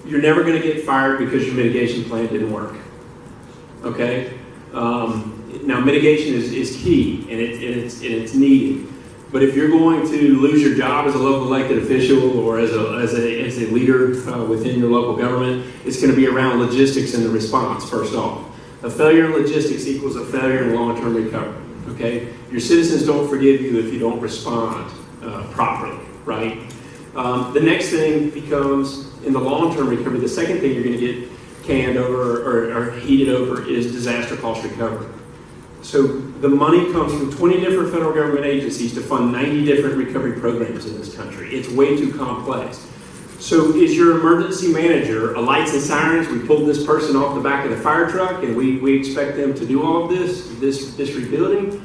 you're never going to get fired because your mitigation plan didn't work. Okay? Now, mitigation is key, and it's needed. But if you're going to lose your job as a local elected official or as a leader within your local government, it's going to be around logistics and the response, first off. A failure in logistics equals a failure in long-term recovery. Okay? Your citizens don't forgive you if you don't respond properly, right? The next thing becomes, in the long-term recovery, the second thing you're going to get canned over or heated over is disaster cost recovery. So the money comes from 20 different federal government agencies to fund 90 different recovery programs in this country. It's way too complex. So is your emergency manager a lights and sirens? We pulled this person off the back of the fire truck and we expect them to do all of this rebuilding?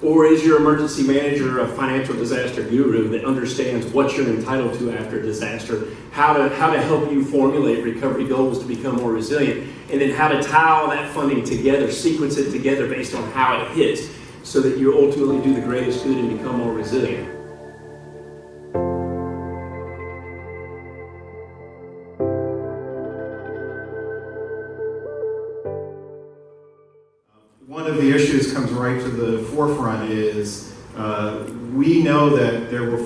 Or is your emergency manager a financial disaster guru that understands what you're entitled to after a disaster, how to help you formulate recovery goals to become more resilient, and then how to tie all that funding together, sequence it together based on how it hits, so that you ultimately do the greatest good and become more resilient. One of the issues comes right to the forefront is we know that there were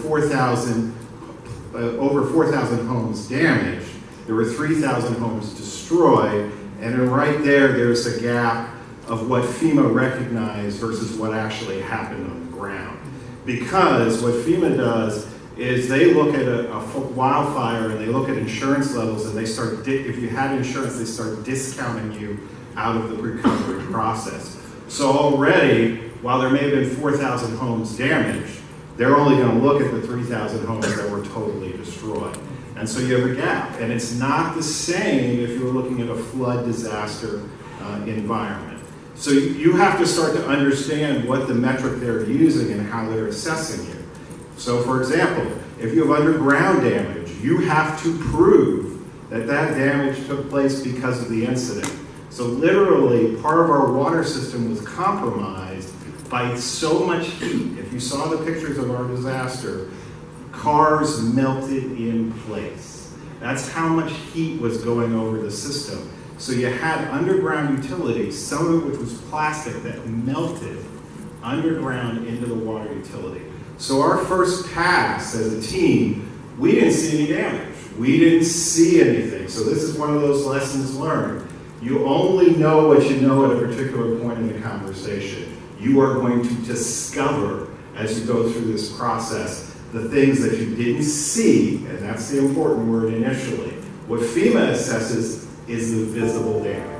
over 4,000 homes damaged. There were 3,000 homes destroyed, and then right there's a gap of what FEMA recognized versus what actually happened on the ground. Because what FEMA does is they look at a wildfire and they look at insurance levels, and they start, if you had insurance, they start discounting you out of the recovery process. So already, while there may have been 4,000 homes damaged, they're only going to look at the 3,000 homes that were totally destroyed. And so you have a gap. And it's not the same if you're looking at a flood disaster environment. So you have to start to understand what the metric they're using and how they're assessing you. So for example, if you have underground damage, you have to prove that that damage took place because of the incident. So literally, part of our water system was compromised by so much heat. If you saw the pictures of our disaster, cars melted in place. That's how much heat was going over the system. So you had underground utilities, some of it which was plastic, that melted underground into the water utility. So our first pass as a team, we didn't see any damage. We didn't see anything. So this is one of those lessons learned. You only know what you know at a particular point in the conversation. You are going to discover, as you go through this process, the things that you didn't see, and that's the important word initially. What FEMA assesses is the visible damage.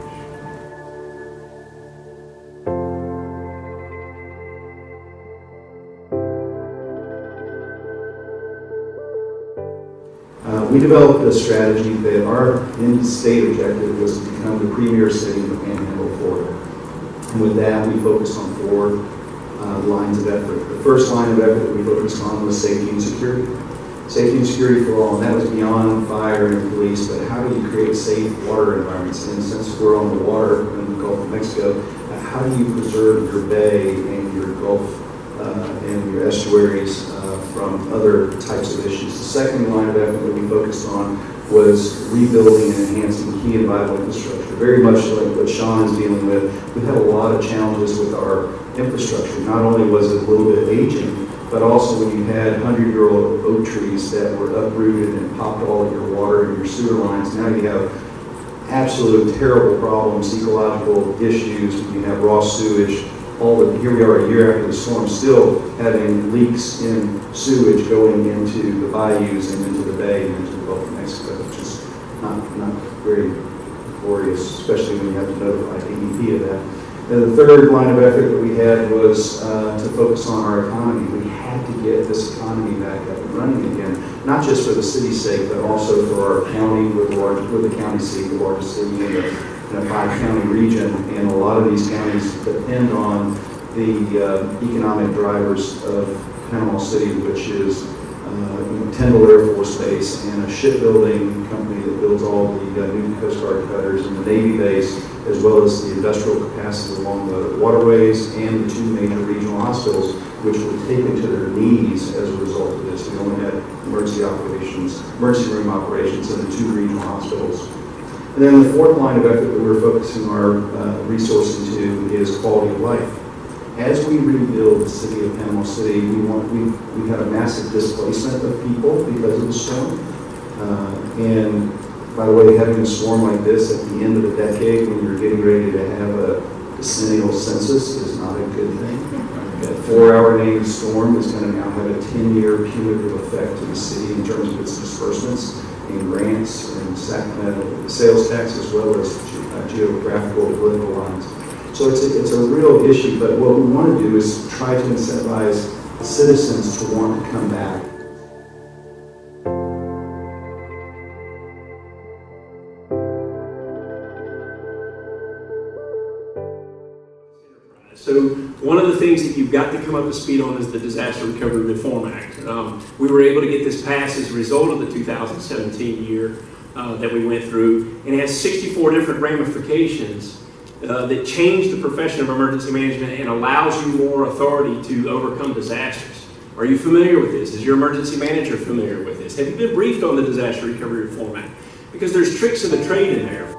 We developed a strategy that our in-state objective was to become the premier city in the Panhandle of Florida. And with that, we focused on four lines of effort. The first line of effort that we focused on was safety and security. Safety and security for all, and that was beyond fire and police, but how do you create safe water environments? And since we're on the water in the Gulf of Mexico, how do you preserve your bay and your Gulf and your estuaries from other types of issues? The second line of effort that we focused on was rebuilding and enhancing key and vital infrastructure. Very much like what Sean is dealing with, we had a lot of challenges with our infrastructure. Not only was it a little bit aging, but also when you had 100-year-old oak trees that were uprooted and popped all of your water and your sewer lines, now you have absolute terrible problems, ecological issues. You have raw sewage. Here we are a year after the storm, still having leaks in sewage going into the bayous and into the bay and into the Gulf of Mexico, which is not very glorious, especially when you have to notify DEP of that. And the third line of effort that we had was to focus on our economy. We had to get this economy back up and running again, not just for the city's sake, but also for our county. We're the county seat, the largest city in a 5-county region, and a lot of these counties depend on the economic drivers of Panama City, which is Tyndall Air Force Base and a shipbuilding company that builds all the new Coast Guard cutters, and the Navy base as well as the industrial capacity along the waterways and the two major regional hospitals, which were taken to their knees as a result of this. We only had emergency room operations in the two regional hospitals. And then the fourth line of effort that we're focusing our resources into is quality of life. As we rebuild the city of Panama City, we had a massive displacement of people because of the storm. And by the way, having a storm like this at the end of the decade when you're getting ready to have a decennial census is not a good thing. That 4-hour named storm is going to now have a 10-year cumulative effect to the city in terms of its disbursements and grants and sales tax as well as geographical and political lines. So it's a real issue, but what we want to do is try to incentivize citizens to want to come back. So one of the things that you've got to come up to speed on is the Disaster Recovery Reform Act. We were able to get this passed as a result of the 2017 year that we went through, and it has 64 different ramifications that change the profession of emergency management and allows you more authority to overcome disasters. Are you familiar with this? Is your emergency manager familiar with this? Have you been briefed on the Disaster Recovery Reform Act? Because there's tricks of the trade in there.